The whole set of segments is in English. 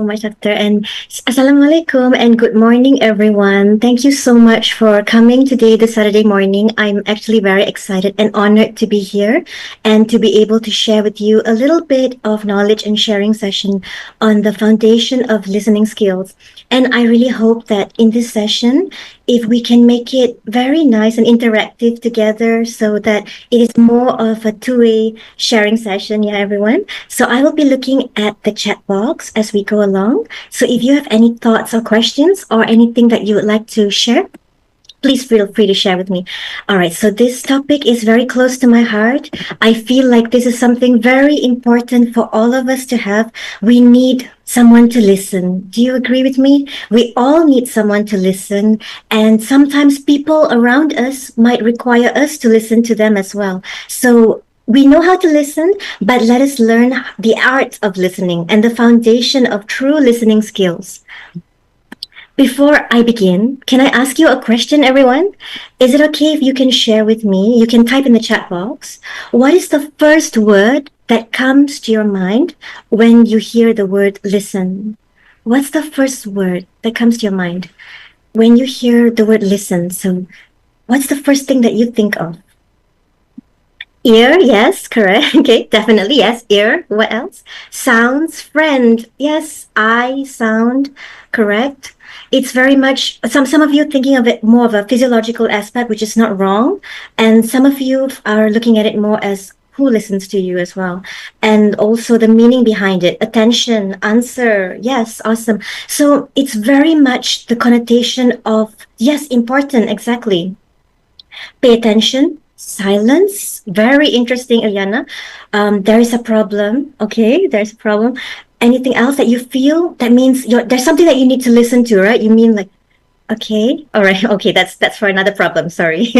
much, Doctor. And Assalamualaikum and good morning, everyone. Thank you so much for coming today, this Saturday morning. I'm actually very excited and honored to be here and to be able to share with you a little bit of knowledge and sharing session on the foundation of listening skills. And I really hope that in this session, if we can make it very nice and interactive together so that it is more of a two-way sharing session, yeah, everyone. So I will be looking at the chat box as we go along. So if you have any thoughts or questions or anything that you would like to share, please feel free to share with me. All right, so this topic is very close to my heart. I feel like this is something very important for all of us to have. We need someone to listen. Do you agree with me? We all need someone to listen, and sometimes people around us might require us to listen to them as well. So we know how to listen, but let us learn the art of listening and the foundation of true listening skills. Before I begin, can I ask you a question, everyone? Is it okay if you can share with me? You can type in the chat box. What is the first word that comes to your mind when you hear the word listen? What's the first word that comes to your mind when you hear the word listen? So, what's the first thing that you think of? Ear, yes, correct. Okay, definitely, yes, ear. What else? Sounds, friend, yes, eye, sound, correct. It's very much some of you thinking of it more of a physiological aspect, which is not wrong, and some of you are looking at it more as who listens to you as well, and also the meaning behind it. Attention, answer, yes, awesome. So it's very much the connotation of yes, important, exactly. Pay attention. Silence. Very interesting, Eliana. There is a problem. Okay, there's a problem. Anything else that you feel? That means there's something that you need to listen to, right? You mean like, okay, all right, okay, that's for another problem. Sorry.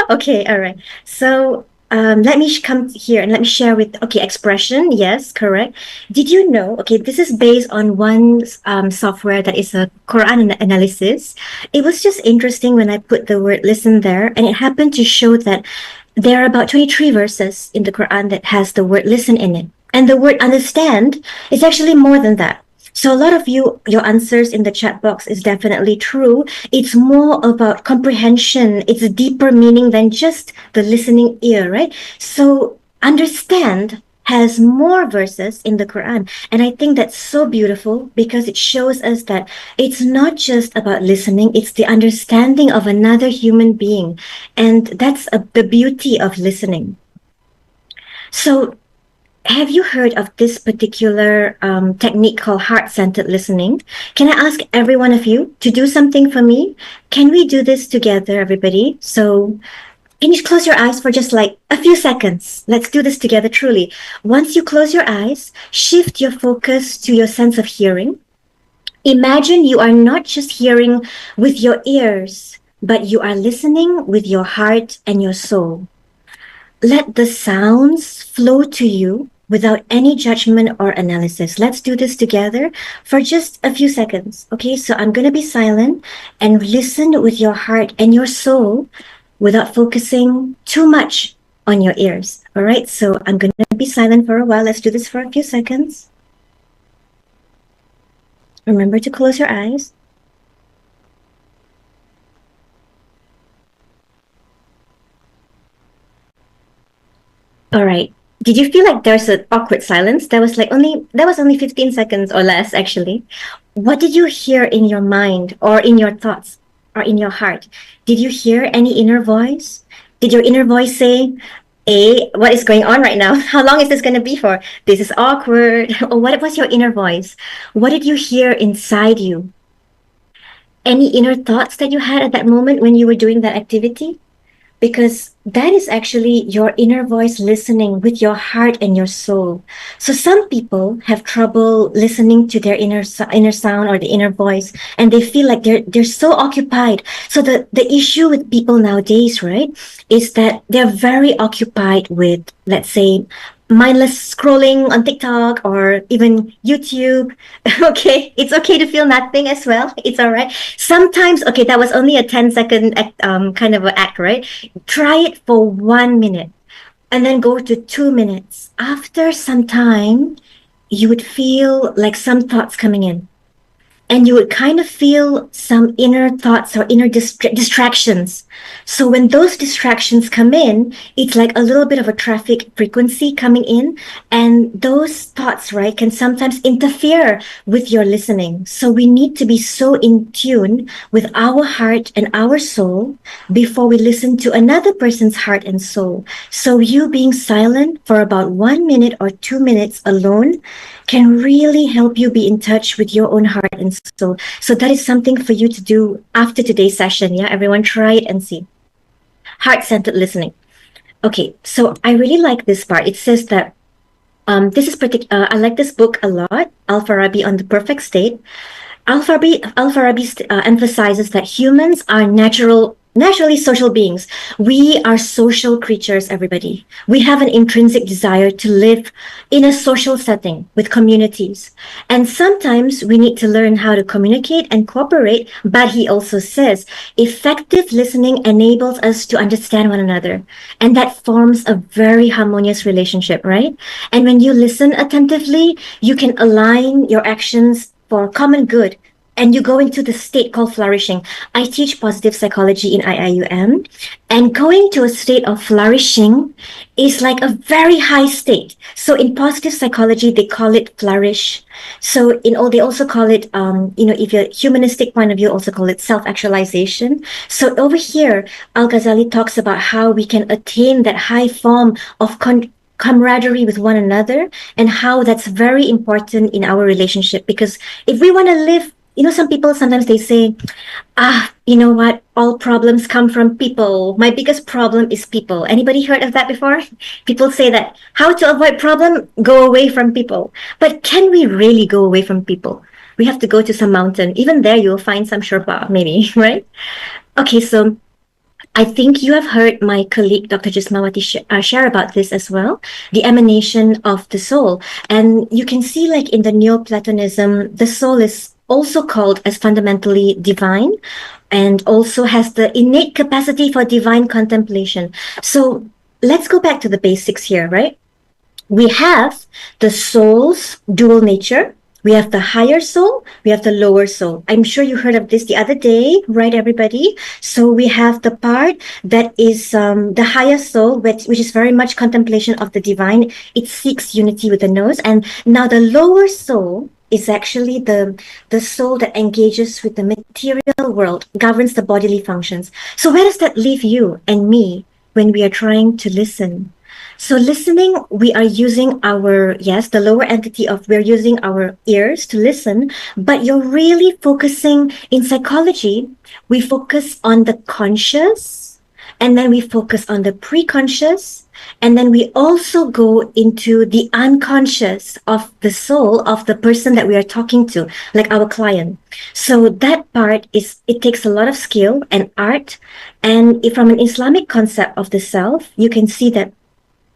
Okay, all right. So let me come here and let me share with, okay, expression. Yes, correct. Did you know, okay, this is based on one software that is a Quran analysis. It was just interesting when I put the word listen there, and it happened to show that there are about 23 verses in the Quran that has the word listen in it. And the word understand is actually more than that. So a lot of you, your answers in the chat box is definitely true. It's more about comprehension. It's a deeper meaning than just the listening ear, right? So understand has more verses in the Quran. And I think that's so beautiful because it shows us that it's not just about listening, it's the understanding of another human being. And that's the beauty of listening. So have you heard of this particular technique called heart-centered listening? Can I ask every one of you to do something for me? Can we do this together, everybody? So can you close your eyes for just like a few seconds? Let's do this together, truly. Once you close your eyes, shift your focus to your sense of hearing. Imagine you are not just hearing with your ears, but you are listening with your heart and your soul. Let the sounds flow to you without any judgment or analysis. Let's do this together for just a few seconds. Okay, so I'm going to be silent and listen with your heart and your soul without focusing too much on your ears. All right, so I'm going to be silent for a while. Let's do this for a few seconds. Remember to close your eyes. All right. Did you feel like there's an awkward silence? That was only 15 seconds or less, actually. What did you hear in your mind or in your thoughts or in your heart? Did you hear any inner voice? Did your inner voice say, hey, what is going on right now? How long is this going to be for? This is awkward. Or what was your inner voice? What did you hear inside you? Any inner thoughts that you had at that moment when you were doing that activity? Because that is actually your inner voice listening with your heart and your soul. So some people have trouble listening to their inner sound or the inner voice, and they feel like they're so occupied. So the issue with people nowadays, right, is that they're very occupied with, let's say, mindless scrolling on TikTok or even YouTube. Okay, it's okay to feel nothing as well. It's all right. Sometimes, okay, that was only a 10-second kind of an act, right? Try it for 1 minute and then go to 2 minutes. After some time, you would feel like some thoughts coming in. and you would kind of feel some inner thoughts or inner distractions. So when those distractions come in, it's like a little bit of a traffic frequency coming in, and those thoughts, right, can sometimes interfere with your listening. So we need to be so in tune with our heart and our soul before we listen to another person's heart and soul. So you being silent for about 1 minute or 2 minutes alone can really help you be in touch with your own heart and soul. So that is something for you to do after today's session. Yeah, everyone try it and see. Heart-centered listening. Okay, so I really like this part. It says that I like this book a lot, Al-Farabi on the Perfect State. Al-Farabi emphasizes that humans are naturally social beings. We are social creatures, everybody. We have an intrinsic desire to live in a social setting with communities. And sometimes we need to learn how to communicate and cooperate, but he also says effective listening enables us to understand one another. And that forms a very harmonious relationship, right? And when you listen attentively, you can align your actions for common good, and you go into the state called flourishing. I teach positive psychology in IIUM, and going to a state of flourishing is like a very high state. So in positive psychology, they call it flourish. So they also call it, if you're humanistic point of view, also call it self-actualization. So over here, Al-Ghazali talks about how we can attain that high form of camaraderie with one another, and how that's very important in our relationship. Because if we want to live, some people sometimes they say, you know what? All problems come from people. My biggest problem is people. Anybody heard of that before? People say that how to avoid problem, go away from people. But can we really go away from people? We have to go to some mountain. Even there, you'll find some Sherpa, maybe, right? Okay, so I think you have heard my colleague, Dr. Jismawati, share about this as well, the emanation of the soul. And you can see, like in the Neoplatonism, the soul is also called as fundamentally divine, and also has the innate capacity for divine contemplation. So let's go back to the basics here, right? We have the soul's dual nature. We have the higher soul, we have the lower soul. I'm sure you heard of this the other day, right, everybody? So we have the part that is the higher soul, which is very much contemplation of the divine. It seeks unity with the nose. And now the lower soul is actually the soul that engages with the material world, governs the bodily functions. So where does that leave you and me when we are trying to listen? So listening, we are using the lower entity we're using our ears to listen, but you're really focusing in psychology. We focus on the conscious, and then we focus on the pre-conscious, and then we also go into the unconscious of the soul of the person that we are talking to, like our client. So that part it takes a lot of skill and art. And from an Islamic concept of the self, you can see that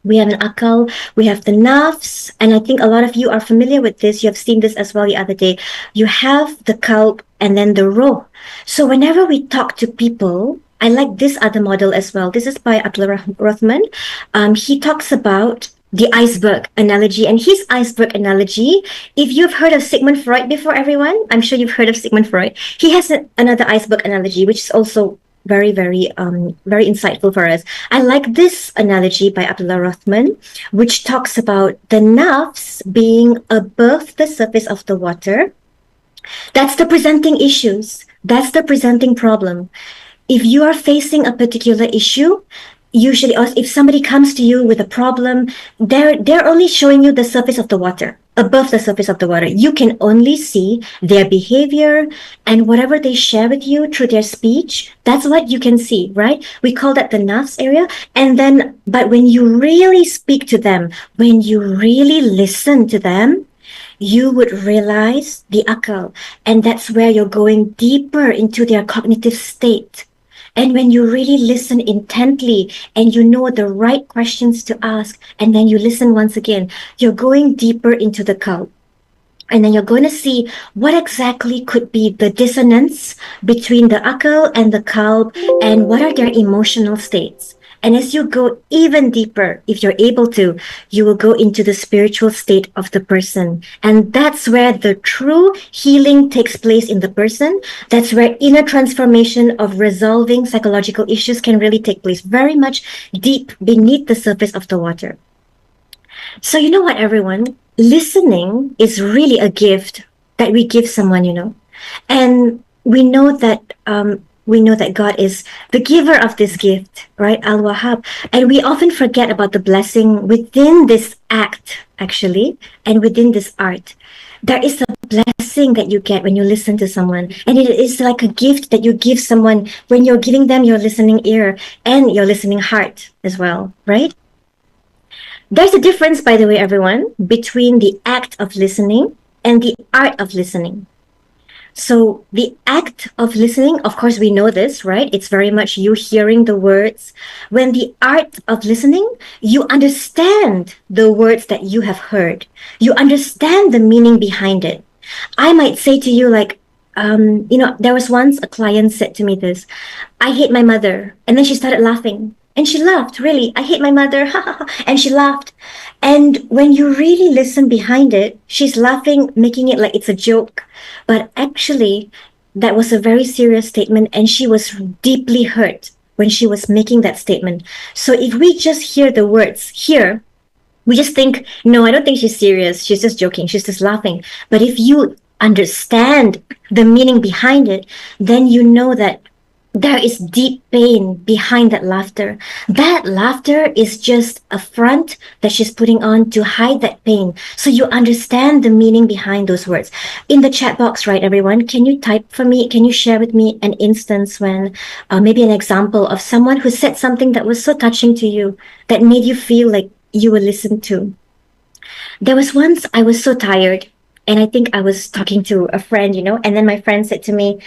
we have an akal, we have the nafs, and I think a lot of you are familiar with this. You have seen this as well the other day. You have the qalb and then the ruh. So whenever we talk to people, I like this other model as well. This is by Abdullah Rahman. He talks about the iceberg analogy, and his iceberg analogy, if you've heard of Sigmund Freud before, everyone, I'm sure you've heard of Sigmund Freud. He has another iceberg analogy, which is also very, very, very insightful for us. I like this analogy by Abdullah Rahman, which talks about the nafs being above the surface of the water. That's the presenting issues. That's the presenting problem. If you are facing a particular issue, usually, or if somebody comes to you with a problem, they're only showing you the surface of the water, above the surface of the water. You can only see their behavior and whatever they share with you through their speech. That's what you can see, right? We call that the nafs area. And then, but when you really speak to them, when you really listen to them, you would realize the akal. And that's where you're going deeper into their cognitive state. And when you really listen intently and you know the right questions to ask, and then you listen once again, you're going deeper into the qalb. And then you're going to see what exactly could be the dissonance between the akal and the qalb, and what are their emotional states. And as you go even deeper, if you're able to, you will go into the spiritual state of the person. And that's where the true healing takes place in the person. That's where inner transformation of resolving psychological issues can really take place, very much deep beneath the surface of the water. So, you know what, everyone? Listening is really a gift that we give someone, and we know that God is the giver of this gift, right? Al Wahhab. And we often forget about the blessing within this act, actually, and within this art. There is a blessing that you get when you listen to someone. And it is like a gift that you give someone when you're giving them your listening ear and your listening heart as well, right? There's a difference, by the way, everyone, between the act of listening and the art of listening. So the act of listening, of course, we know this, right? It's very much you hearing the words. When the art of listening, you understand the words that you have heard. You understand the meaning behind it. I might say to you, like, there was once a client said to me this, I hate my mother. And then she started laughing. And she laughed, really. I hate my mother. And she laughed. And when you really listen behind it, she's laughing, making it like it's a joke. But actually, that was a very serious statement. And she was deeply hurt when she was making that statement. So if we just hear the words here, we just think, no, I don't think she's serious. She's just joking. She's just laughing. But if you understand the meaning behind it, then you know that there is deep pain behind that laughter. That laughter is just a front that she's putting on to hide that pain. So you understand the meaning behind those words. In the chat box, right, everyone, can you type for me? Can you share with me an instance when, maybe an example of someone who said something that was so touching to you, that made you feel like you were listened to? There was once I was so tired, and I think I was talking to a friend, and then my friend said to me,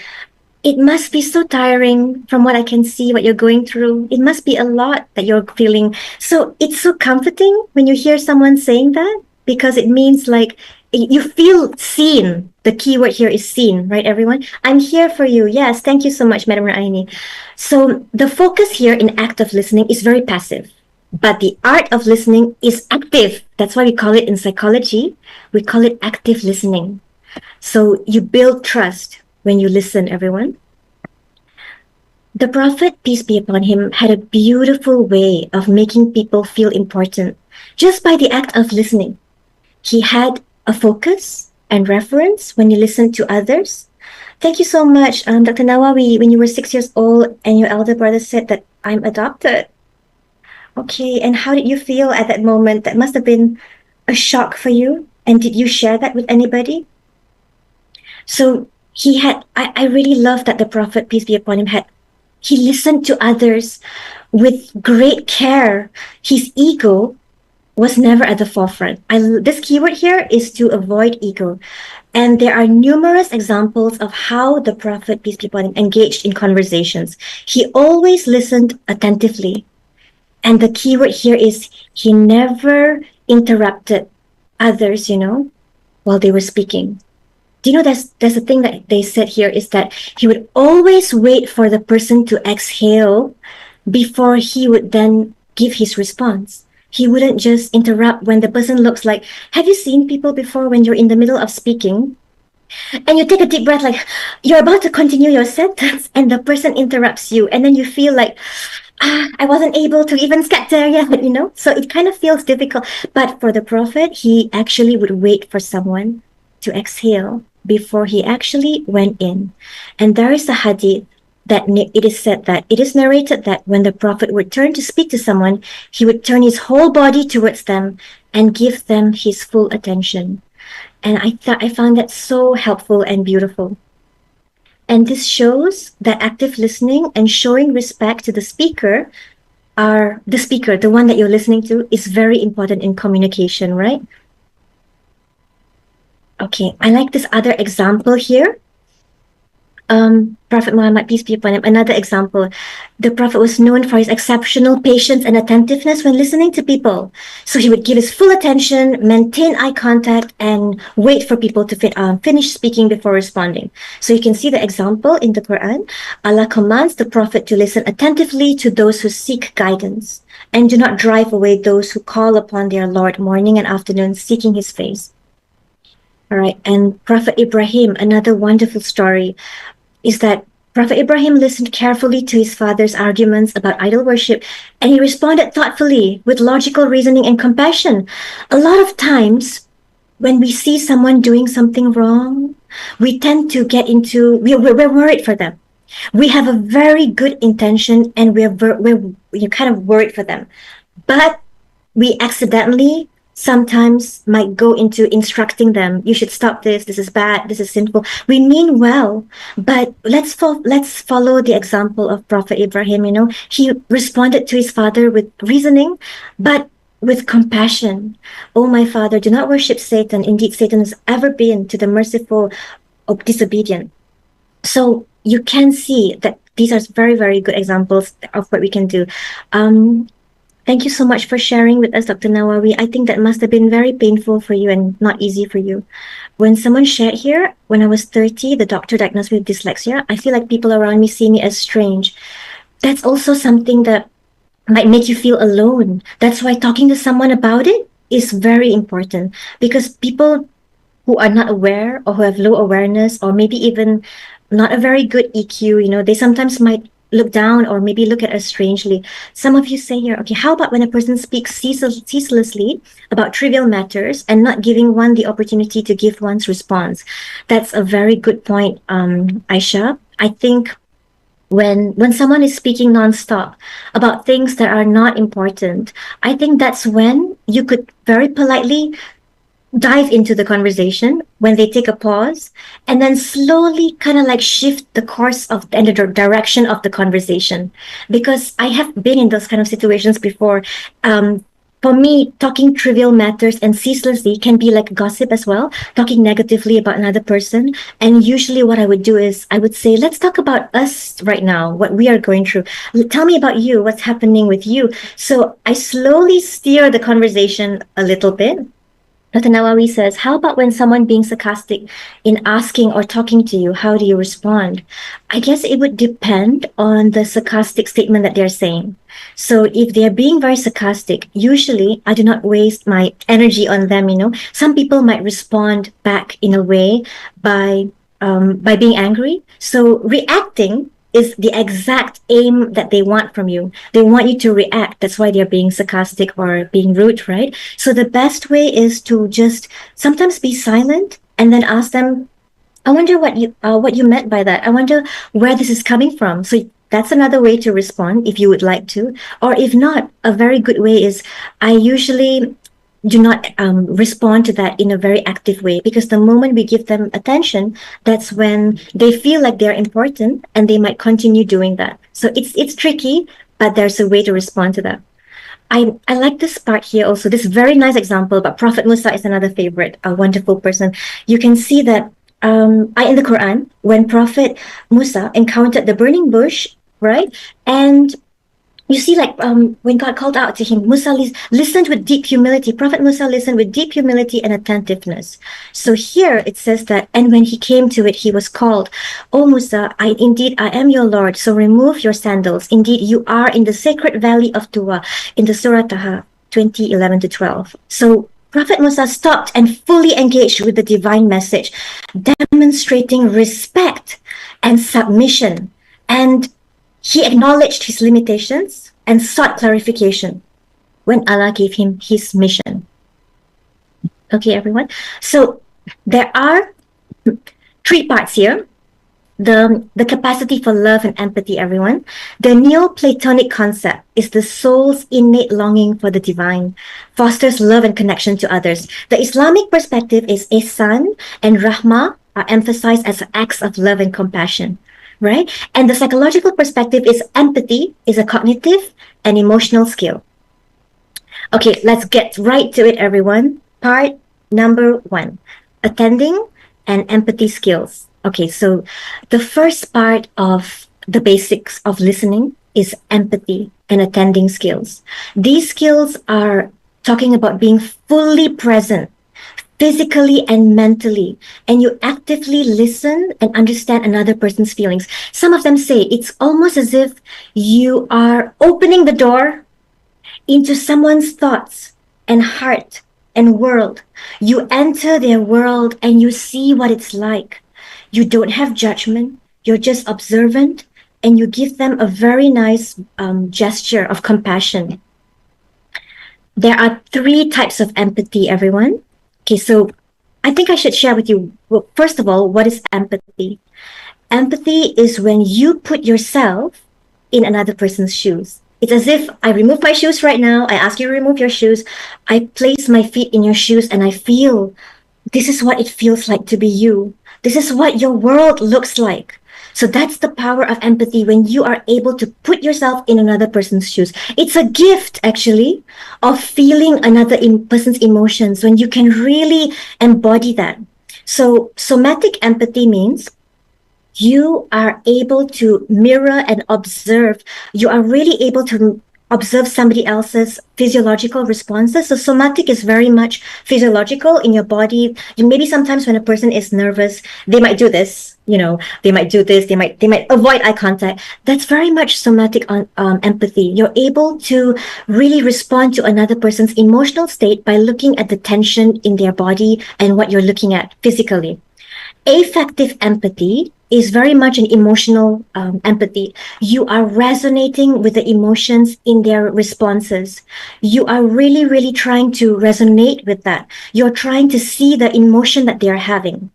it must be so tiring from what I can see, what you're going through. It must be a lot that you're feeling. So it's so comforting when you hear someone saying that, because it means like you feel seen. The key word here is seen, right, everyone? I'm here for you. Yes, thank you so much, Madam Raini. So the focus here in active listening is very passive, but the art of listening is active. That's why we call it in psychology, we call it active listening. So you build trust when you listen, everyone. The Prophet, peace be upon him, had a beautiful way of making people feel important just by the act of listening. He had a focus and reference when you listen to others. Thank you so much, Dr. Nawawi. When you were 6 years old and your elder brother said that I'm adopted. Okay, and how did you feel at that moment? That must have been a shock for you. And did you share that with anybody? So I really love that the Prophet, peace be upon him, he listened to others with great care. His ego was never at the forefront. This keyword here is to avoid ego. And there are numerous examples of how the Prophet, peace be upon him, engaged in conversations. He always listened attentively. And the keyword here is he never interrupted others, while they were speaking. Do you know there's a thing that they said here is that he would always wait for the person to exhale before he would then give his response. He wouldn't just interrupt when the person looks like, have you seen people before when you're in the middle of speaking and you take a deep breath, like you're about to continue your sentence and the person interrupts you and then you feel like, I wasn't able to even get there yet, So it kind of feels difficult. But for the Prophet, he actually would wait for someone to exhale before he actually went in. And there is a hadith that it is said that it is narrated that when the Prophet would turn to speak to someone, he would turn his whole body towards them and give them his full attention. And I found that so helpful and beautiful. And this shows that active listening and showing respect to the speaker, the one that you're listening to, is very important in communication, right? Okay, I like this other example here. Prophet Muhammad, peace be upon him, another example, the Prophet was known for his exceptional patience and attentiveness when listening to people. So he would give his full attention, maintain eye contact, and wait for people to finish speaking before responding. So you can see the example in the Quran. Allah commands the Prophet to listen attentively to those who seek guidance, and do not drive away those who call upon their Lord morning and afternoon, seeking his face. All right. And Prophet Ibrahim, another wonderful story is that Prophet Ibrahim listened carefully to his father's arguments about idol worship, and he responded thoughtfully with logical reasoning and compassion. A lot of times, when we see someone doing something wrong, we tend to get into, we're worried for them. We have a very good intention, and we're kind of worried for them. But we accidentally sometimes might go into instructing them, you should stop this is bad, this is sinful. We mean well, but let's follow the example of Prophet Ibrahim. He responded to his father with reasoning, but with compassion. Oh, my father, do not worship Satan. Indeed, Satan has ever been to the merciful disobedient. So you can see that these are very, very good examples of what we can do. Thank you so much for sharing with us, Dr. Nawawi. I think that must have been very painful for you and not easy for you. When someone shared here, when I was 30, the doctor diagnosed me with dyslexia, I feel like people around me see me as strange. That's also something that might make you feel alone. That's why talking to someone about it is very important, because people who are not aware or who have low awareness or maybe even not a very good EQ, they sometimes might look down or maybe look at us strangely. Some of you say here, okay, how about when a person speaks ceaselessly about trivial matters and not giving one the opportunity to give one's response? That's a very good point, Aisha. I think when someone is speaking nonstop about things that are not important, I think that's when you could very politely dive into the conversation, when they take a pause and then slowly kind of like shift the course of and the direction of the conversation. Because I have been in those kind of situations before. For me, talking trivial matters and ceaselessly can be like gossip as well, talking negatively about another person. And usually what I would do is I would say, let's talk about us right now, what we are going through. Tell me about you, what's happening with you. So I slowly steer the conversation a little bit. Dr. Nawawi says, how about when someone being sarcastic in asking or talking to you, how do you respond? I guess it would depend on the sarcastic statement that they're saying. So if they're being very sarcastic, usually I do not waste my energy on them. Some people might respond back in a way by being angry. So reacting is the exact aim that they want from you. They want you to react. That's why they're being sarcastic or being rude, right? So the best way is to just sometimes be silent and then ask them, I wonder what you meant by that. I wonder where this is coming from. So that's another way to respond if you would like to. Or if not, a very good way is I usually do not respond to that in a very active way, because the moment we give them attention, that's when they feel like they're important and they might continue doing that. So it's tricky, but there's a way to respond to that. I like this part here also, this very nice example, but Prophet Musa is another favorite, a wonderful person. You can see that in the Quran, when Prophet Musa encountered the burning bush, right? And you see, like when God called out to him, Musa listened with deep humility. Prophet Musa listened with deep humility and attentiveness. So here it says that, and when he came to it, he was called, O Musa, I am your Lord. So remove your sandals. Indeed, you are in the sacred valley of Tuwa, in the Surah Taha 20:11-12. So Prophet Musa stopped and fully engaged with the divine message, demonstrating respect and submission. And he acknowledged his limitations and sought clarification when Allah gave him his mission. Okay, everyone. So there are 3 parts here. The capacity for love and empathy, everyone. The Neoplatonic concept is the soul's innate longing for the divine, fosters love and connection to others. The Islamic perspective is ihsan and rahmah are emphasized as acts of love and compassion. Right? And the psychological perspective is empathy is a cognitive and emotional skill. Okay, let's get right to it, everyone. Part number 1, attending and empathy skills. Okay, so the first part of the basics of listening is empathy and attending skills. These skills are talking about being fully present physically and mentally, and you actively listen and understand another person's feelings. Some of them say it's almost as if you are opening the door into someone's thoughts and heart and world. You enter their world and you see what it's like. You don't have judgment, you're just observant, and you give them a very nice gesture of compassion. There are three types of empathy, everyone. Okay, so I think I should share with you, well, first of all, what is empathy? Empathy is when you put yourself in another person's shoes. It's as if I remove my shoes right now, I ask you to remove your shoes, I place my feet in your shoes, and I feel this is what it feels like to be you. This is what your world looks like. So that's the power of empathy when you are able to put yourself in another person's shoes. It's a gift, actually, of feeling another person's emotions when you can really embody that. So, somatic empathy means you are able to mirror and observe. You are really able to observe somebody else's physiological responses. So somatic is very much physiological in your body. Maybe sometimes when a person is nervous, they might do this. They might do this. They might avoid eye contact. That's very much somatic on empathy. You're able to really respond to another person's emotional state by looking at the tension in their body and what you're looking at physically. Affective empathy is very much an emotional empathy. You are resonating with the emotions in their responses. You are really, really trying to resonate with that. You're trying to see the emotion that they're having.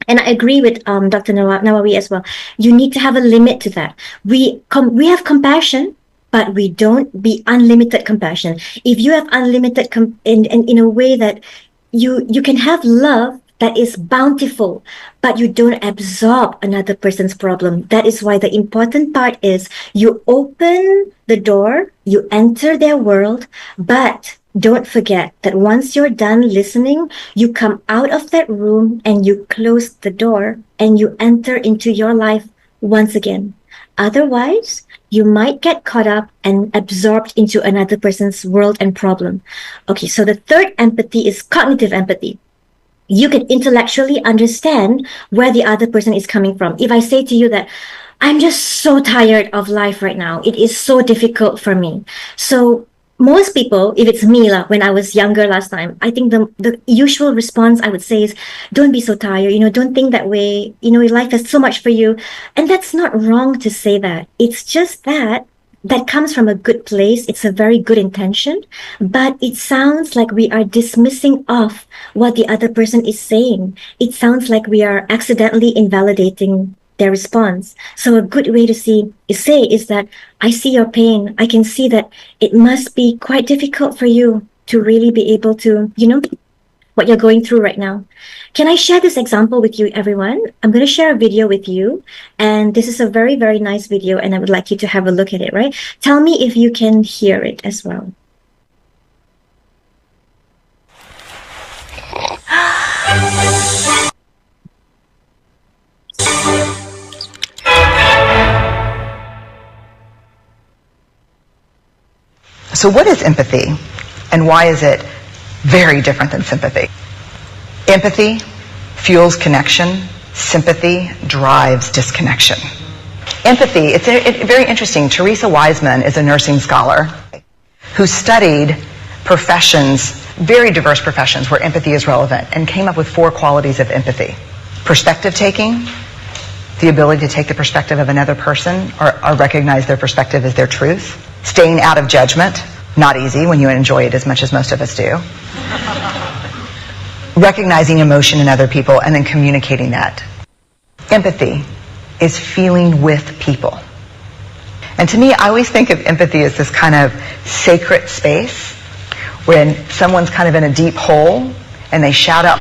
And I agree with Dr. Nawawi as well. You need to have a limit to that. We have compassion, but we don't be unlimited compassion. If you have unlimited in a way that you can have love that is bountiful, but you don't absorb another person's problem. That is why the important part is you open the door, you enter their world, but don't forget that once you're done listening, you come out of that room and you close the door and you enter into your life once again. Otherwise, you might get caught up and absorbed into another person's world and problem. Okay, so the third empathy is cognitive empathy. You can intellectually understand where the other person is coming from. If I say to you that I'm just so tired of life right now, it is so difficult for me. So most people, if it's me when I was younger last time, I think the usual response I would say is, don't be so tired, don't think that way, life has so much for you. And that's not wrong to say that. It's just that comes from a good place. It's a very good intention, but it sounds like we are dismissing off what the other person is saying. It sounds like we are accidentally invalidating their response. So a good way to say is that I see your pain. I can see that it must be quite difficult for you to really be able to, what you're going through right now. Can I share this example with you, everyone? I'm going to share a video with you, and this is a very, very nice video, and I would like you to have a look at it, right? Tell me if you can hear it as well. So what is empathy, and why is it very different than sympathy? Empathy fuels connection. Sympathy drives disconnection. Empathy, it's very interesting. Teresa Wiseman is a nursing scholar who studied professions, very diverse professions where empathy is relevant, and came up with 4 qualities of empathy. Perspective taking, the ability to take the perspective of another person or recognize their perspective as their truth. Staying out of judgment, not easy when you enjoy it as much as most of us do. Recognizing emotion in other people and then communicating that. Empathy is feeling with people. And to me, I always think of empathy as this kind of sacred space when someone's kind of in a deep hole and they shout out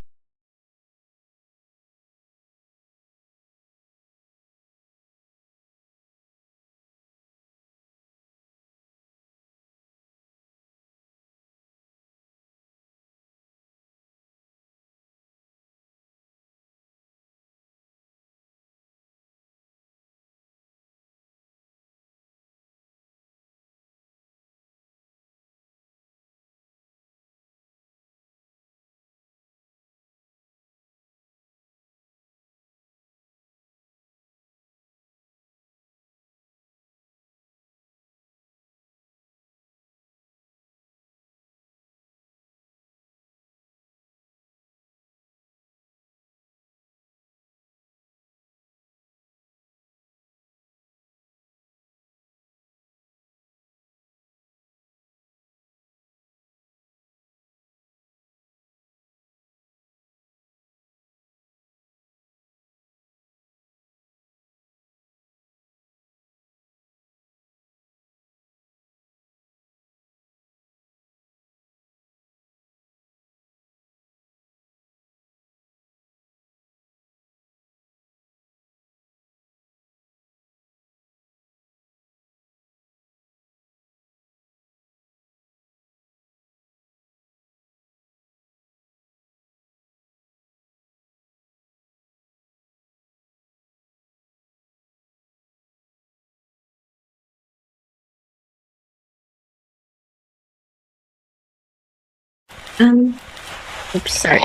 Oops, sorry.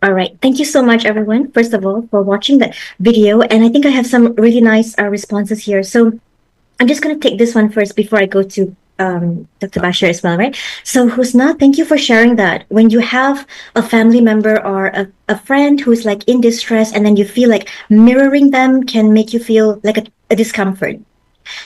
All right. Thank you so much, everyone, first of all, for watching that video. And I think I have some really nice responses here. So I'm just going to take this one first before I go to Dr. Bashir as well, right? So, Husna, thank you for sharing that. When you have a family member or a friend who's like in distress, and then you feel like mirroring them can make you feel like a discomfort.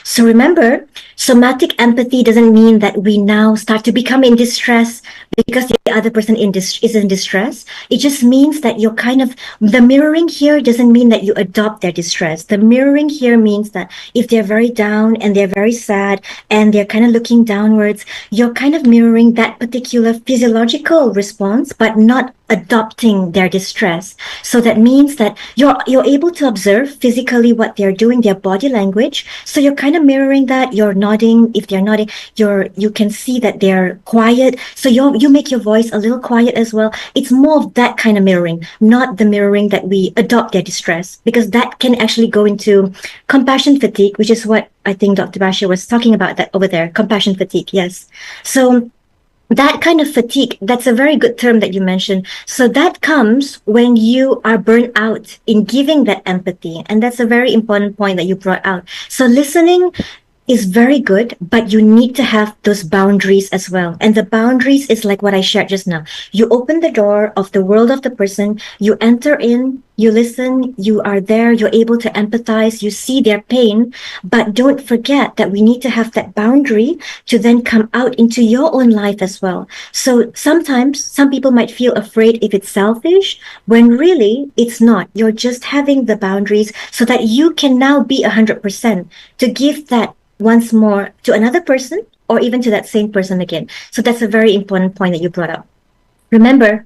So remember, somatic empathy doesn't mean that we now start to become in distress because the other person is in distress. It just means that you're kind of, the mirroring here doesn't mean that you adopt their distress. The mirroring here means that if they're very down and they're very sad and they're kind of looking downwards, you're kind of mirroring that particular physiological response, but not adopting their distress. So that means that you're able to observe physically what they're doing, their body language. So you're kind of mirroring that. You're nodding. If they're nodding, you can see that they're quiet. So you make your voice a little quiet as well. It's more of that kind of mirroring, not the mirroring that we adopt their distress, because that can actually go into compassion fatigue, which is what I think Dr. Bashir was talking about that over there. Compassion fatigue, yes. So that kind of fatigue, that's a very good term that you mentioned. So that comes when you are burnt out in giving that empathy. And that's a very important point that you brought out. So listening is very good, but you need to have those boundaries as well. And the boundaries is like what I shared just now. You open the door of the world of the person, you enter in, you listen, you are there, you're able to empathize, you see their pain, but don't forget that we need to have that boundary to then come out into your own life as well. So sometimes some people might feel afraid if it's selfish, when really it's not. You're just having the boundaries so that you can now be 100% to give that once more to another person or even to that same person again. So that's a very important point that you brought up. Remember,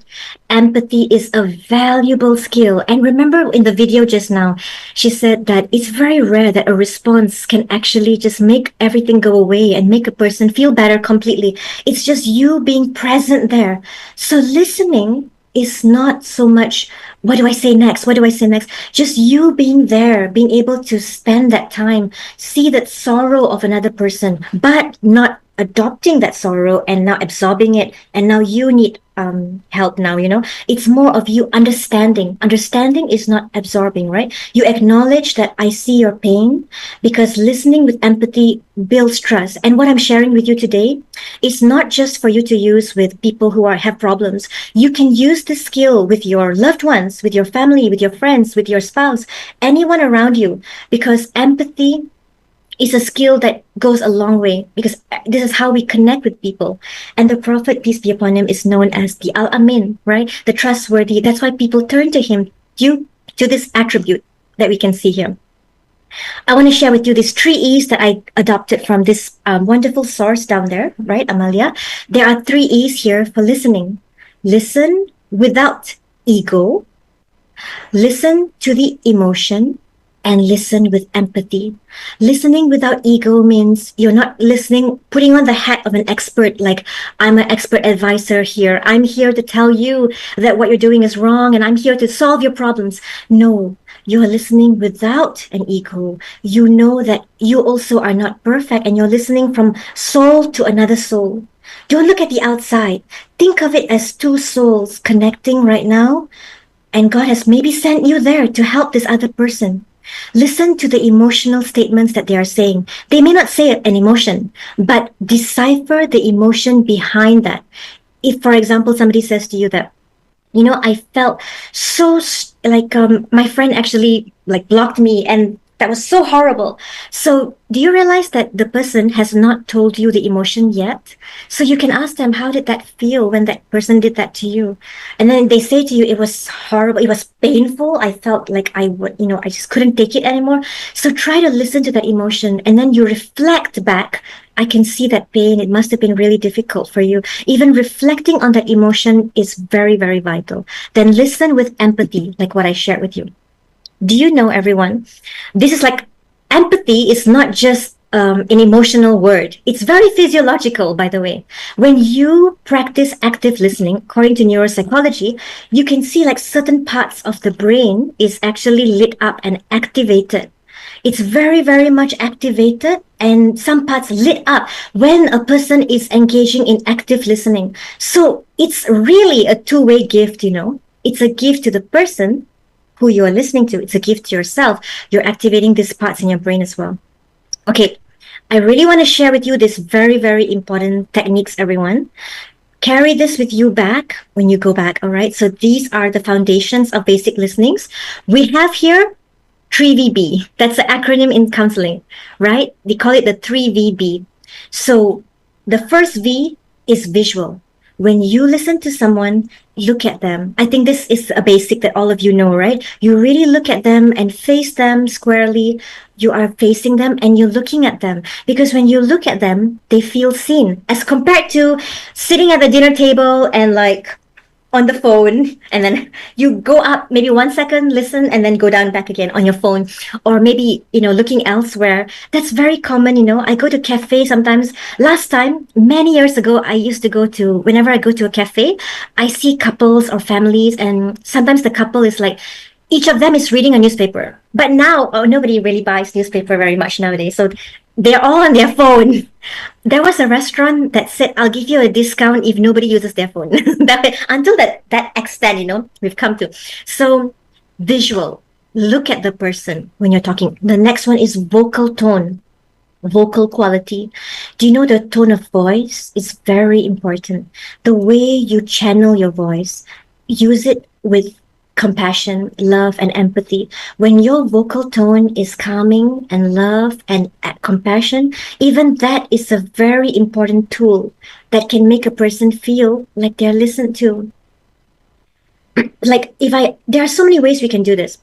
empathy is a valuable skill. And remember in the video just now, she said that it's very rare that a response can actually just make everything go away and make a person feel better completely. It's just you being present there. So listening is not so much, what do I say next? What do I say next? Just you being there, being able to spend that time, see that sorrow of another person, but not adopting that sorrow and now absorbing it. And now you need help now, it's more of you understanding is not absorbing, right? You acknowledge that I see your pain, because listening with empathy builds trust. And what I'm sharing with you today is not just for you to use with people who have problems. You can use this skill with your loved ones, with your family, with your friends, with your spouse, anyone around you, because empathy is a skill that goes a long way, because this is how we connect with people. And the Prophet, peace be upon him, is known as the Al-Amin, right? The trustworthy. That's why people turn to him due to this attribute that we can see here. I want to share with you these 3 E's that I adopted from this wonderful source down there, right, Amalia? There are 3 E's here for listening. Listen without ego, listen to the emotion, and listen with empathy. Listening without ego means you're not listening, putting on the hat of an expert, like I'm an expert advisor here. I'm here to tell you that what you're doing is wrong and I'm here to solve your problems. No, you're listening without an ego. You know that you also are not perfect and you're listening from soul to another soul. Don't look at the outside. Think of it as 2 souls connecting right now, and God has maybe sent you there to help this other person. Listen to the emotional statements that they are saying. They may not say an emotion, but decipher the emotion behind that. If, for example, somebody says to you that, I felt so like my friend actually like blocked me and that was so horrible. So do you realize that the person has not told you the emotion yet? So you can ask them, how did that feel when that person did that to you? And then they say to you, it was horrible. It was painful. I felt like I just couldn't take it anymore. So try to listen to that emotion and then you reflect back. I can see that pain. It must have been really difficult for you. Even reflecting on that emotion is very, very vital. Then listen with empathy, like what I shared with you. Do you know, everyone, this is like empathy is not just an emotional word. It's very physiological, by the way. When you practice active listening, according to neuropsychology, you can see like certain parts of the brain is actually lit up and activated. It's very, very much activated and some parts lit up when a person is engaging in active listening. So it's really a two-way gift, you know. It's a gift to the person who you are listening to. It's a gift to yourself. You're activating these parts in your brain as well. Okay, I really want to share with you this very, very important techniques, everyone. Carry this with you back when you go back, all right? So these are the foundations of basic listenings. We have here 3VB. That's the acronym in counseling, right? They call it the 3VB. So the first V is visual. When you listen to someone, look at them. I think this is a basic that all of you know, right? You really look at them and face them squarely. You are facing them and you're looking at them, because when you look at them, they feel seen, as compared to sitting at the dinner table and like on the phone, and then you go up maybe 1 second, listen, and then go down back again on your phone, or maybe, you know, looking elsewhere. That's very common. You know, I go to cafe sometimes. Last time, many years ago, I used to go to, whenever I go to a cafe, I see couples or families, and sometimes the couple is like, each of them is reading a newspaper. But now, oh, nobody really buys newspaper very much nowadays, so they're all on their phone. There was a restaurant that said, I'll give you a discount if nobody uses their phone. Until that extent, you know, we've come to. So visual, look at the person when you're talking. The next one is vocal tone, vocal quality. Do you know the tone of voice is very important? The way you channel your voice, use it with compassion, love, and empathy. When your vocal tone is calming and love and compassion, even that is a very important tool that can make a person feel like they're listened to. Like there are so many ways we can do this.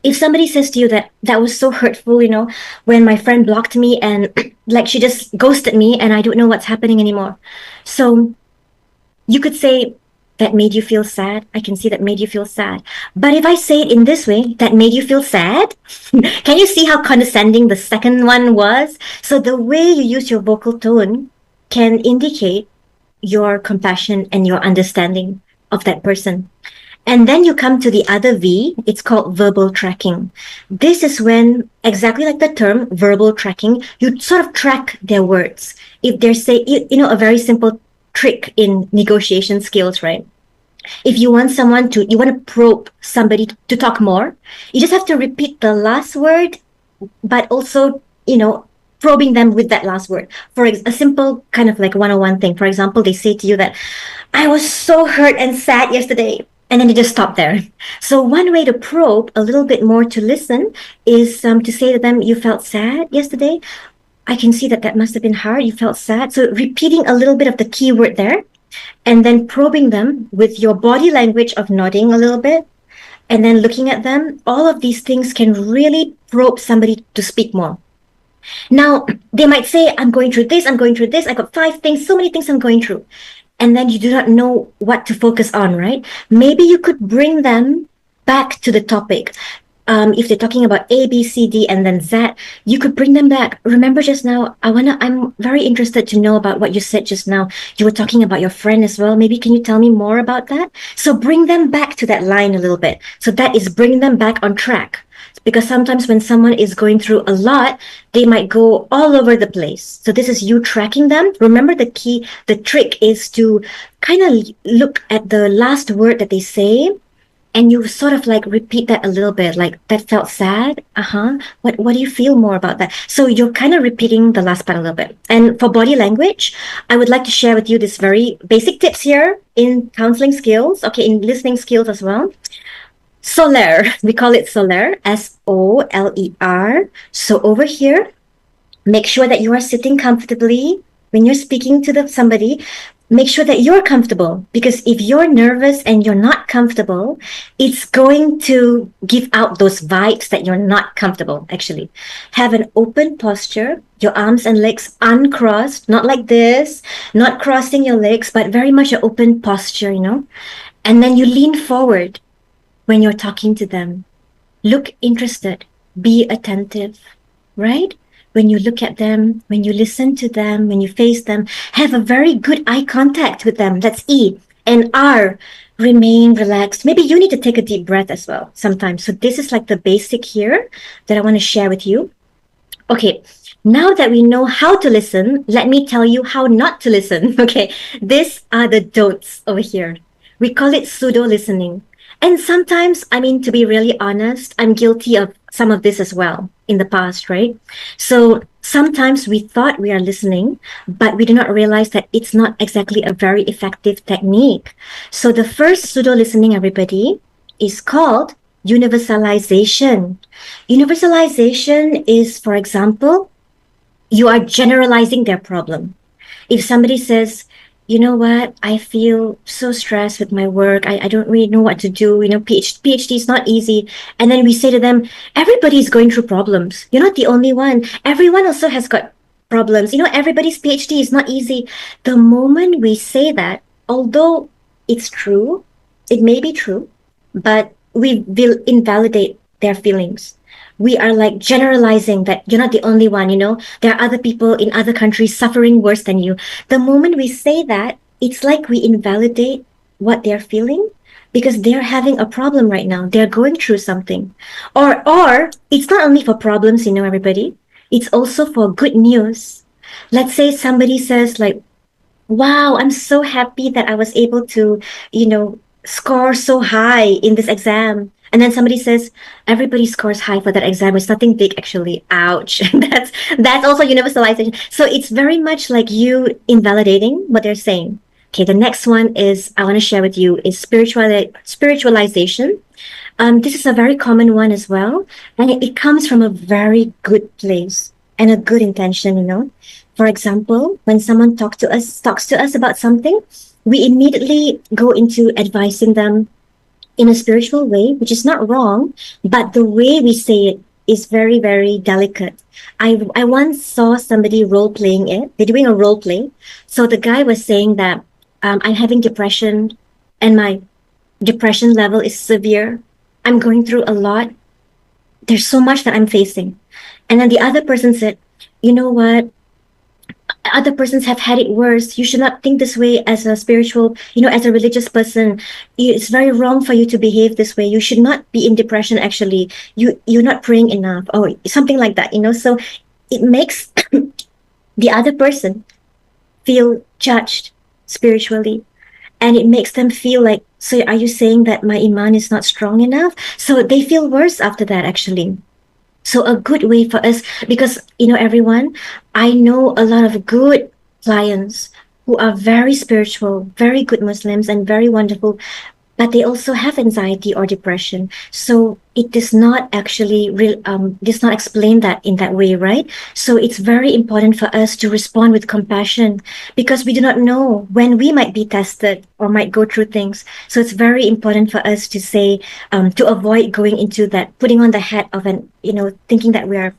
If somebody says to you that that was so hurtful, you know, when my friend blocked me and like she just ghosted me and I don't know what's happening anymore. So you could say, that made you feel sad. I can see that made you feel sad. But if I say it in this way, that made you feel sad, can you see how condescending the second one was? So the way you use your vocal tone can indicate your compassion and your understanding of that person. And then you come to the other V, it's called verbal tracking. This is when, exactly like the term verbal tracking, you sort of track their words. If they're say, you know, a very simple trick in negotiation skills, right? If you want you want to probe somebody to talk more, you just have to repeat the last word, but also, you know, probing them with that last word. For a simple kind of like 101 thing. For example, they say to you that, I was so hurt and sad yesterday. And then you just stop there. So one way to probe a little bit more to listen is to say to them, you felt sad yesterday? I can see that must have been hard. You felt sad. So repeating a little bit of the key word there, and then probing them with your body language of nodding a little bit, and then looking at them. All of these things can really probe somebody to speak more. Now, they might say, I'm going through this, I got 5 things, so many things I'm going through. And then you do not know what to focus on, right? Maybe you could bring them back to the topic. If they're talking about A, B, C, D, and then Z, you could bring them back. Remember just now, I'm very interested to know about what you said just now. You were talking about your friend as well. Maybe can you tell me more about that? So bring them back to that line a little bit. So that is bringing them back on track. Because sometimes when someone is going through a lot, they might go all over the place. So this is you tracking them. Remember the trick is to kind of look at the last word that they say, and you sort of like repeat that a little bit, like that felt sad. What do you feel more about that? So you're kind of repeating the last part a little bit. And for body language, I would like to share with you this very basic tips here in counseling skills, okay, in listening skills as well. Soler, we call it Soler, SOLER. So over here, make sure that you are sitting comfortably when you're speaking to somebody. Make sure that you're comfortable, because if you're nervous and you're not comfortable, it's going to give out those vibes that you're not comfortable, actually. Have an open posture, your arms and legs uncrossed, not like this, not crossing your legs, but very much an open posture, you know. And then you lean forward when you're talking to them. Look interested, be attentive, right? When you look at them, when you listen to them, when you face them, have a very good eye contact with them. That's E. And R, remain relaxed. Maybe you need to take a deep breath as well sometimes. So this is like the basic here that I want to share with you. Okay, now that we know how to listen, let me tell you how not to listen. Okay, these are the don'ts over here. We call it pseudo listening. And sometimes, I mean, to be really honest, I'm guilty of some of this as well in the past, right? So sometimes we thought we are listening, but we do not realize that it's not exactly a very effective technique. So the first pseudo listening, everybody, is called universalization. Universalization is, for example, you are generalizing their problem. If somebody says, you know what, I feel so stressed with my work. I don't really know what to do. You know, PhD is not easy. And then we say to them, everybody's going through problems. You're not the only one. Everyone also has got problems. You know, everybody's PhD is not easy. The moment we say that, although it's true, it may be true, but we will invalidate their feelings. We are like generalizing that you're not the only one, you know, there are other people in other countries suffering worse than you. The moment we say that, it's like we invalidate what they're feeling because they're having a problem right now. They're going through something. Or it's not only for problems, you know, everybody. It's also for good news. Let's say somebody says like, wow, I'm so happy that I was able to, you know, score so high in this exam. And then somebody says, everybody scores high for that exam. It's nothing big, actually. Ouch. That's also universalization. So it's very much like you invalidating what they're saying. Okay, the next one is I want to share with you is spiritualization. This is a very common one as well, and it comes from a very good place and a good intention. You know, for example, when someone talks to us about something, we immediately go into advising them in a spiritual way, which is not wrong, but the way we say it is very, very delicate. I once saw somebody role playing it. They're doing a role play. So the guy was saying that I'm having depression and my depression level is severe. I'm going through a lot. There's so much that I'm facing. And then the other person said, you know what? Other persons have had it worse. You should not think this way as a spiritual, you know, as a religious person. It's very wrong for you to behave this way. You should not be in depression, actually. You're not praying enough, or something like that, you know. So it makes the other person feel judged spiritually. And it makes them feel like, so are you saying that my iman is not strong enough? So they feel worse after that, actually. So a good way for us, because, you know, everyone, I know a lot of good clients who are very spiritual, very good Muslims and very wonderful, but they also have anxiety or depression. So it does not actually does not explain that in that way, right? So it's very important for us to respond with compassion because we do not know when we might be tested or might go through things. So it's very important for us to say, to avoid going into that, putting on the hat of an, you know, thinking that we are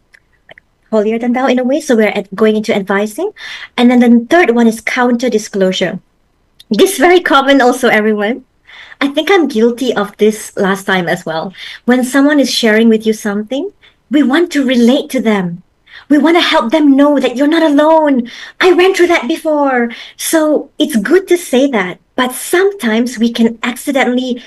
holier than thou in a way. So we're going into advising. And then the third one is counter disclosure. This is very common also, everyone. I think I'm guilty of this last time as well. When someone is sharing with you something, we want to relate to them. We want to help them know that you're not alone. I went through that before. So it's good to say that. But sometimes we can accidentally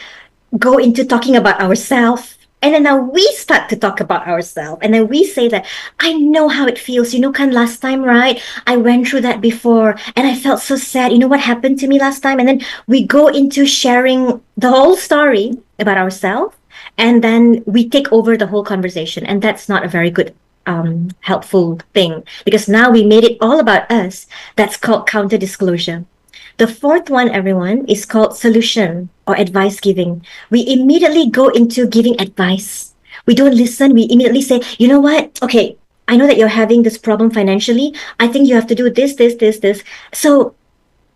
go into talking about ourselves. And then now we start to talk about ourselves. And then we say that, I know how it feels. You know, Kan, last time, right? I went through that before and I felt so sad. You know what happened to me last time? And then we go into sharing the whole story about ourselves. And then we take over the whole conversation. And that's not a very good helpful thing because now we made it all about us. That's called counter disclosure. The fourth one, everyone, is called solution or advice giving. We immediately go into giving advice. We don't listen. We immediately say, you know what? Okay, I know that you're having this problem financially. I think you have to do this, this, this, this. So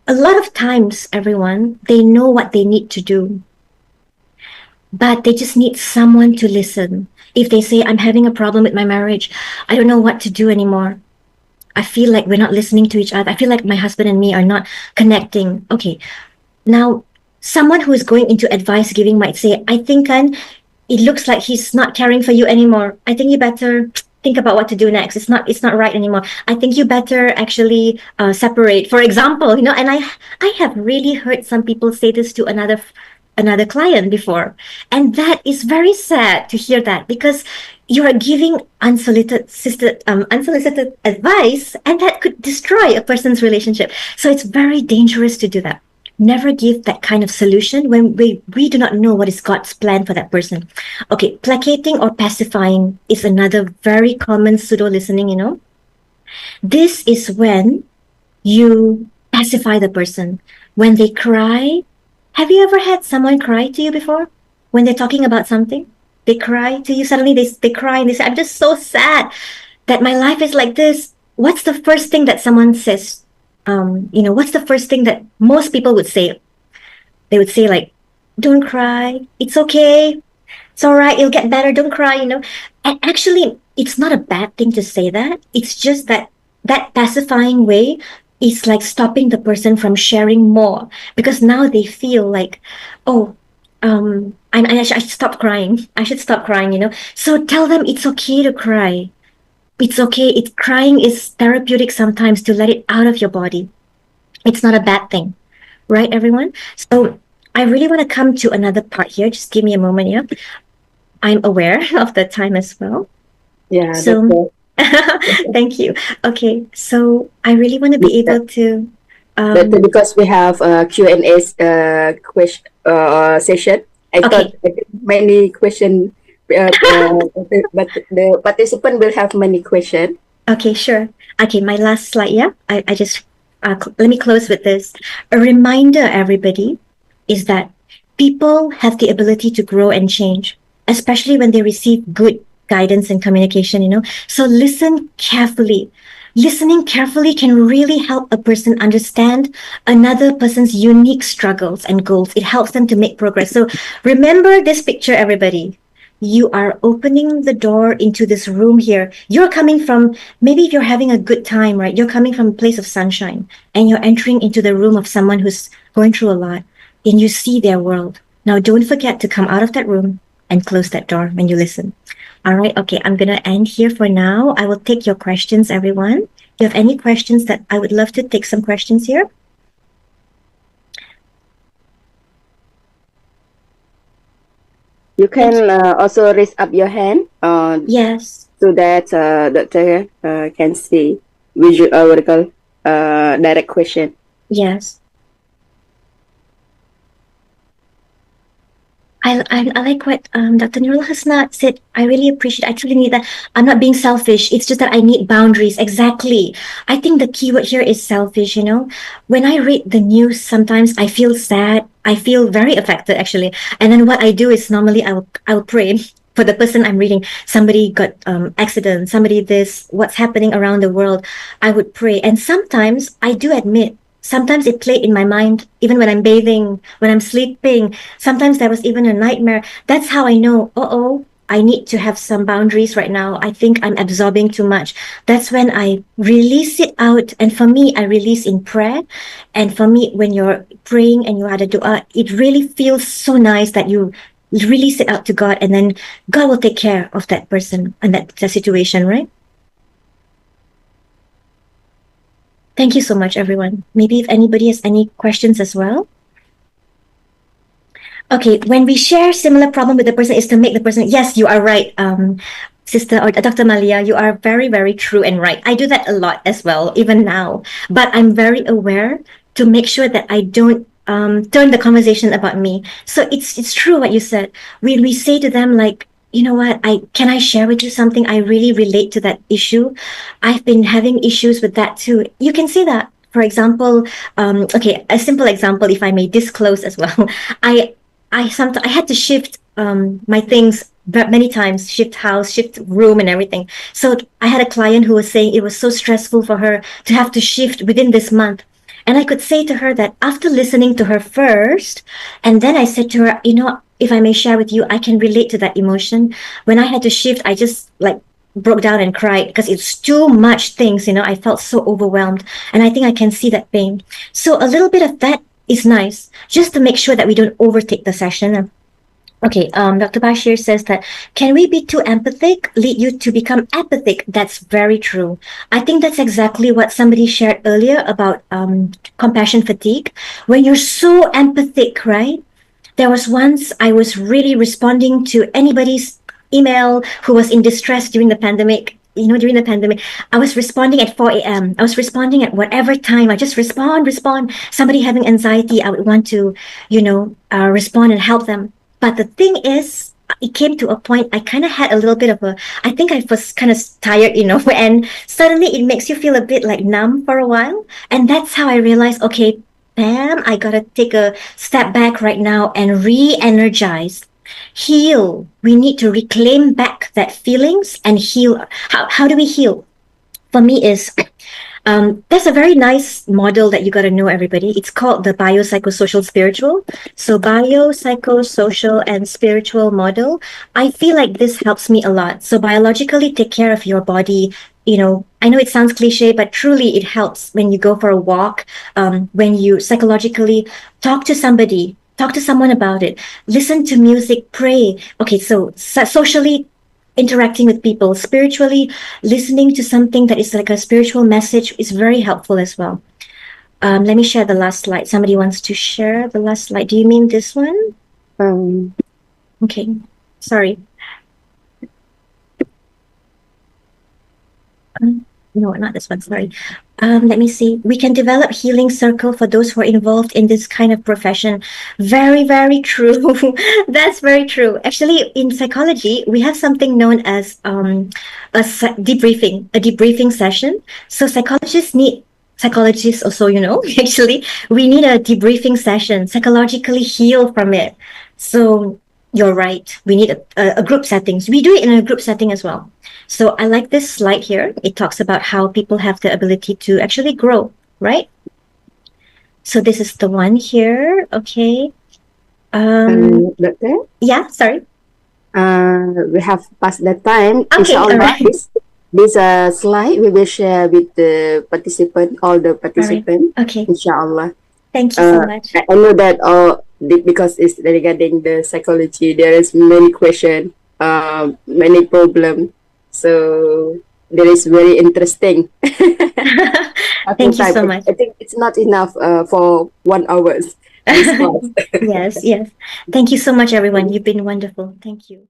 a lot of times, everyone, they know what they need to do, but they just need someone to listen. If they say, I'm having a problem with my marriage, I don't know what to do anymore. I feel like we're not listening to each other. I feel like my husband and me are not connecting. Okay. Now, someone who is going into advice giving might say, I think, it looks like he's not caring for you anymore. I think you better think about what to do next. It's not right anymore. I think you better actually separate, for example, you know, and I have really heard some people say this to another another client before. And that is very sad to hear that, because you are giving unsolicited advice, and that could destroy a person's relationship. So it's very dangerous to do that. Never give that kind of solution when we do not know what is God's plan for that person. Okay, placating or pacifying is another very common pseudo listening, This is when you pacify the person. When they cry, have you ever had someone cry to you before? When they're talking about something, they cry to you, suddenly they cry and they say, I'm just so sad that my life is like this. What's the first thing that someone says? What's the first thing that most people would say? They would say, like, don't cry. It's okay. It's all right. It'll get better. Don't cry, And actually, it's not a bad thing to say that. It's just that pacifying way is like stopping the person from sharing more, because now they feel like, oh, I should stop crying. I should stop crying, So tell them it's okay to cry. It's okay. Crying is therapeutic sometimes, to let it out of your body. It's not a bad thing, right, everyone? So I really want to come to another part here. Just give me a moment here. I'm aware of the time as well. Yeah, So thank you. Okay, so I really want to be able to. because we have a Q&A question session, I thought many questions, but the participant will have many questions. Okay, sure. Okay, my last slide. Yeah, I just let me close with this. A reminder, everybody, is that people have the ability to grow and change, especially when they receive good guidance and communication, So listen carefully. Listening carefully can really help a person understand another person's unique struggles and goals. It helps them to make progress. So remember this picture, everybody. You are opening the door into this room here. You're coming from, maybe if you're having a good time, right? You're coming from a place of sunshine, and you're entering into the room of someone who's going through a lot, and you see their world. Now, don't forget to come out of that room and close that door when you listen. All right. Okay. I'm going to end here for now. I will take your questions, everyone. If you have any questions, that I would love to take some questions here. You can also raise up your hand. Yes. So that doctor can see visual direct question. Yes. I like what Dr. Nurul Hasna said. I really appreciate. I truly need that. I'm not being selfish. It's just that I need boundaries. Exactly. I think the key word here is selfish. When I read the news, sometimes I feel sad. I feel very affected, actually. And then what I do is, normally I will pray for the person I'm reading. Somebody got accident. Somebody this. What's happening around the world? I would pray. And sometimes I do admit, sometimes it played in my mind, even when I'm bathing, when I'm sleeping. Sometimes there was even a nightmare. That's how I know, I need to have some boundaries right now. I think I'm absorbing too much. That's when I release it out. And for me, I release in prayer. And for me, when you're praying and you had a dua, it really feels so nice that you release it out to God, and then God will take care of that person and that situation, right? Thank you so much, everyone. Maybe if anybody has any questions as well. Okay, when we share similar problem with the person, is to make the person, yes, you are right, Sister or Dr. Malia, you are very, very true and right. I do that a lot as well, even now. But I'm very aware to make sure that I don't turn the conversation about me. So it's true what you said. We say to them, like, you know what, can I share with you something? I really relate to that issue. I've been having issues with that too. You can say that. For example, a simple example, if I may disclose as well. I had to shift my things many times, shift house, shift room and everything. So I had a client who was saying it was so stressful for her to have to shift within this month. And I could say to her that after listening to her first, and then I said to her, if I may share with you, I can relate to that emotion. When I had to shift, I just broke down and cried because it's too much things, I felt so overwhelmed. And I think I can see that pain. So a little bit of that is nice, just to make sure that we don't overtake the session. Okay, Dr. Bashir says that, can we be too empathic lead you to become apathic? That's very true. I think that's exactly what somebody shared earlier about compassion fatigue. When you're so empathic, right? There was once I was really responding to anybody's email who was in distress during the pandemic. During the pandemic, I was responding at 4 a.m. I was responding at whatever time. I just respond. Somebody having anxiety, I would want to, respond and help them. But the thing is, it came to a point I kind of had a little bit of I think I was kind of tired, and suddenly it makes you feel a bit like numb for a while. And that's how I realized, okay, Pam, I gotta take a step back right now and re-energize, heal. We need to reclaim back that feelings and heal. How do we heal? For me is there's a very nice model that you got to know, everybody. It's called the biopsychosocial spiritual. So biopsychosocial and spiritual model. I feel like this helps me a lot. So biologically take care of your body. I know it sounds cliche, but truly it helps when you go for a walk, when you psychologically talk to somebody, talk to someone about it, listen to music, pray. Okay, so socially interacting with people, spiritually listening to something that is like a spiritual message is very helpful as well. Let me share the last slide. Somebody wants to share the last slide. Do you mean this one? Okay, sorry. No, not this one, sorry. Let me see. We can develop healing circle for those who are involved in this kind of profession. Very, very true. That's very true. Actually, in psychology, we have something known as a debriefing session. So psychologists also, actually, we need a debriefing session, psychologically heal from it. So you're right. We need a group settings. We do it in a group setting as well. So I like this slide here. It talks about how people have the ability to actually grow, right? So this is the one here. Okay. Doctor? Yeah, sorry. We have passed the time. Okay, Inshallah, alright. this slide we will share with the participant, all the participants. Okay. Inshallah. Thank you so much. I know that because it's regarding the psychology, there is many questions, many problems. So that is very interesting. Thank you so much. I think it's not enough for 1 hour. Yes. Thank you so much, everyone. You've been wonderful. Thank you.